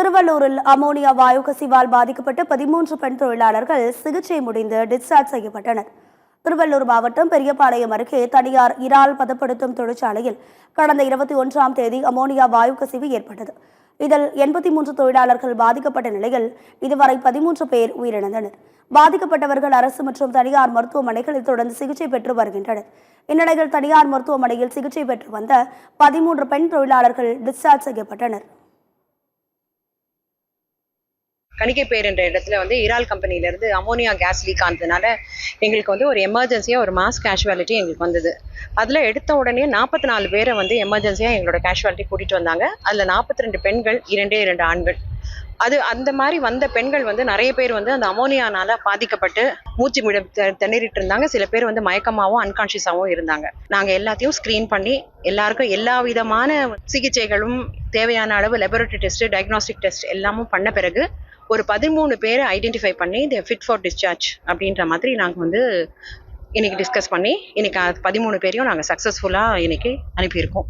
திருவள்ளூரில் அமோனியா வாயு கசிவால் பாதிக்கப்பட்ட 13 பெண் தொழிலாளர்கள் சிகிச்சை முடிந்து டிஸ்சார்ஜ் செய்யப்பட்டனர். திருவள்ளூர் மாவட்டம் பெரியபாளையம் அருகே தனியார் இறால் பதப்படுத்தும் தொழிற்சாலையில் கடந்த 21ஆம் தேதி அமோனியா வாயு கசிவு ஏற்பட்டது. இதில் 83 தொழிலாளர்கள் பாதிக்கப்பட்ட நிலையில் இதுவரை 13 பேர் உயிரிழந்தனர். பாதிக்கப்பட்டவர்கள் அரசு மற்றும் தனியார் மருத்துவமனைகளில் தொடர்ந்து சிகிச்சை பெற்று வருகின்றனர். இந்நிலையில் தனியார் மருத்துவமனையில் சிகிச்சை பெற்று வந்த 13 பெண் தொழிலாளர்கள் டிஸ்சார்ஜ் செய்யப்பட்டனர். கணிகைப்பேர் என்ற இடத்துல இறால் கம்பெனிலேருந்து அமோனியா கேஸ் லீக் ஆனதுனால எங்களுக்கு ஒரு எமர்ஜென்சியாக ஒரு மாஸ் கேஷுவாலிட்டி எங்களுக்கு வந்தது. அதில் எடுத்த உடனே 44 பேரை எமர்ஜென்சியாக எங்களோட கேஷுவாலிட்டி கூட்டிகிட்டு வந்தாங்க. அதில் 42 பெண்கள், 2 ஆண்கள். அந்த மாதிரி வந்த பெண்கள் நிறைய பேர் அந்த அமோனியானால பாதிக்கப்பட்டு மூச்சு திணறிட்டு இருந்தாங்க. சில பேர் மயக்கமாகவும் அன்கான்ஷியஸாகவும் இருந்தாங்க. நாங்கள் எல்லாத்தையும் ஸ்க்ரீன் பண்ணி எல்லாருக்கும் எல்லா விதமான சிகிச்சைகளும் தேவையான அளவு லெபரட்டரி டெஸ்ட், டயக்னாஸ்டிக் டெஸ்ட் எல்லாமும் பண்ண பிறகு ஒரு 13 பேரை ஐடென்டிஃபை பண்ணி தே ஃபிட் ஃபார் டிஸ்சார்ஜ் அப்படின்ற மாதிரி நாங்கள் இன்னைக்கு டிஸ்கஸ் பண்ணி இன்னைக்கு 13 பேரையும் நாங்கள் சக்ஸஸ்ஃபுல்லாக இன்னைக்கு அனுப்பியிருக்கோம்.